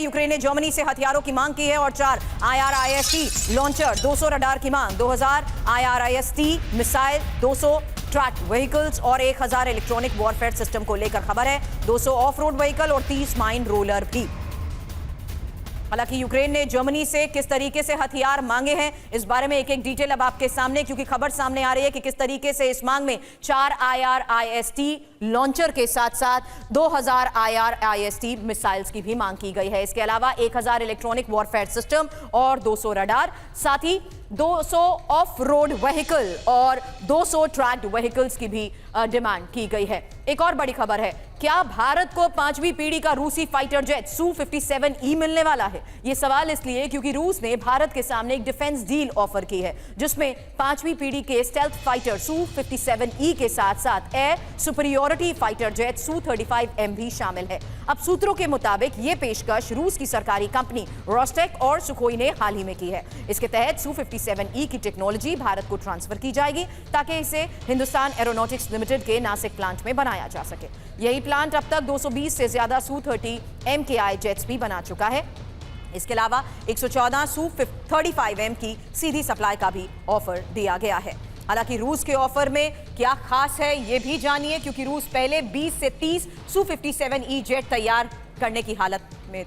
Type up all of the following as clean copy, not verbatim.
Ukraine ने Germany से हथियारों की मांग की है और 4 IRIS-T लॉन्चर, 200 रडार की मांग, 2000 IRIS-T मिसाइल, 200 ट्रैक व्हीकल्स और 1000 इलेक्ट्रॉनिक वॉरफेयर सिस्टम को लेकर खबर है। 200 ऑफ रोड व्हीकल और 30 माइन रोलर भी। हालांकि यूक्रेन ने जर्मनी से किस तरीके से हथियार मांगे हैं, इस बारे में एक एक डिटेल अब आपके सामने, क्योंकि खबर सामने आ रही है कि किस तरीके से इस मांग में 4 IRIS-T लॉन्चर के साथ साथ 2000 IRIS-T मिसाइल्स की भी मांग की गई है। इसके अलावा 1000 इलेक्ट्रॉनिक वॉरफेयर सिस्टम और 200 रडार, साथ ही 200 ऑफ रोड व्हीकल और 200 ट्रैक्ड व्हीकल्स की भी डिमांड की गई है। एक और बड़ी खबर है, क्या भारत को 5वीं पीढ़ी का रूसी फाइटर जेट Su-57E मिलने वाला है? यह सवाल इसलिए क्योंकि रूस ने भारत के सामने एक डिफेंस डील ऑफर की है, जिसमें 5वीं पीढ़ी के स्टेल्थ फाइटर Su-57E के साथ साथ air superiority fighter jet Su-35M भी शामिल है। अब सूत्रों के मुताबिक यह पेशकश रूस की सरकारी कंपनी रोस्टेक और सुखोई ने हाल ही में की है। इसके तहत Su-57E की टेक्नोलॉजी भारत को ट्रांसफर की जाएगी ताकि इसे हिंदुस्तान एरोनॉटिक्स लिमिटेड के नासिक प्लांट में बनाया जा सके। यही प्लांट अब तक 220 से ज्यादा Su-30 MKI जेट्स भी बना चुका है। इसके अलावा 114 Su-35M की सीधी सप्लाई का भी ऑफर दिया गया है। हालांकि रूस के ऑफर में क्या खास है ये भी जानिए, क्योंकि रूस पहले 20 से 30 Su-57E जेट तैयार करने की हालत में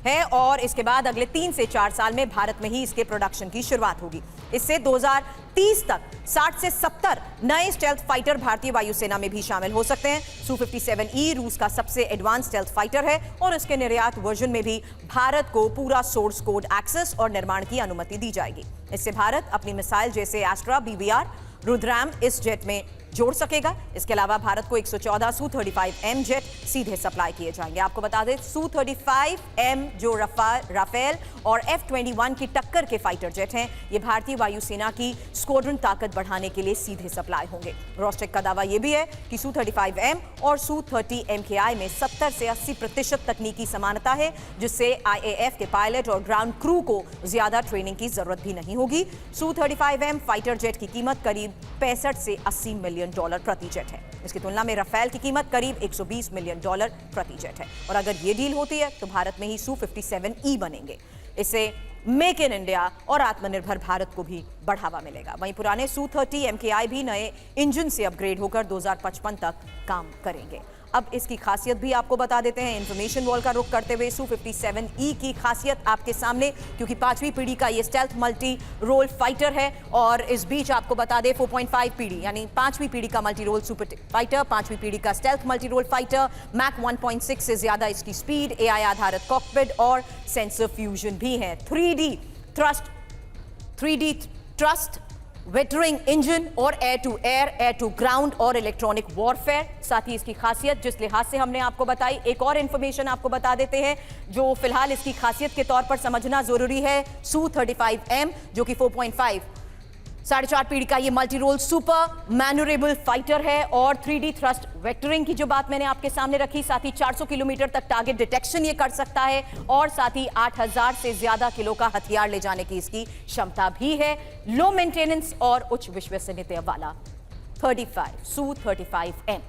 है और इसके बाद अगले 3 से 4 साल में भारत में ही इसके प्रोडक्शन की शुरुआत होगी। इससे 2030 तक 60 से 70 नए स्टेल्थ फाइटर भारतीय वायुसेना में भी शामिल हो सकते हैं। Su-57E रूस का सबसे एडवांस स्टेल्थ फाइटर है और इसके निर्यात वर्जन में भी भारत को पूरा सोर्स कोड एक्सेस और निर्माण की अनुमति दी जाएगी। इससे भारत अपनी मिसाइल जैसे एस्ट्रा, BBR, रुद्रम इस जेट में जोड़ सकेगा। इसके अलावा भारत को 114 Su-35M जेट सीधे सप्लाई किए जाएंगे। आपको बता दें, Su-35M जो राफेल और F-21 की टक्कर के फाइटर जेट हैं, ये भारतीय वायुसेना की स्क्वाड्रन ताकत बढ़ाने के लिए सीधे सप्लाई होंगे। रोस्टेक का दावा यह भी है कि Su-35M और Su-30 MKI में 70 से 80% तकनीकी समानता है, जिससे IAF के पायलट और ग्राउंड क्रू को ज्यादा ट्रेनिंग की जरूरत भी नहीं होगी। Su-35M फाइटर जेट की कीमत करीब 65 से 80 मिलियन डॉलर प्रति जेट है। इसकी तुलना में राफेल की कीमत करीब 120 मिलियन डॉलर प्रति जेट है। और अगर ये डील होती है तो भारत में ही Su-57E बनेंगे। इससे मेक इन इंडिया और आत्मनिर्भर भारत को भी बढ़ावा मिलेगा। वहीं पुराने Su-30 MKI भी नए इंजन से अपग्रेड होकर 2055 तक काम करेंगे। अब इसकी खासियत भी आपको बता देते हैं। इंफॉर्मेशन वॉल का रुख करते हुए Su-57E की खासियत आपके सामने, क्योंकि 5वीं पीढ़ी का ये स्टेल्थ मल्टी रोल फाइटर है और इस बीच आपको बता दें 4.5 पीढ़ी यानी 5वीं पीढ़ी का मल्टी रोल सुपर फाइटर, 5वीं पीढ़ी का stealth multi role fighter, mach 1.6 से ज्यादा इसकी स्पीड, AI आधारित कॉकपिट और सेंसर फ्यूजन भी है। 3D ट्रस्ट वेटरिंग इंजन और air to air, air to ground और इलेक्ट्रॉनिक वॉरफेयर। साथ ही इसकी खासियत जिस लिहाज से हमने आपको बताई, एक और इंफॉर्मेशन आपको बता देते हैं जो फिलहाल इसकी खासियत के तौर पर समझना जरूरी है। Su-35M जो कि 4.5 4.5 पीढ़ी का ये मल्टी रोल सुपर मैन्यूरेबल फाइटर है और 3D थ्रस्ट वेक्टरिंग की जो बात मैंने आपके सामने रखी, साथ ही 400 किलोमीटर तक टारगेट डिटेक्शन ये कर सकता है और साथ ही 8000 से ज्यादा किलो का हथियार ले जाने की इसकी क्षमता भी है। लो मेंटेनेंस और उच्च विश्वसनीयता वाला Su-35M।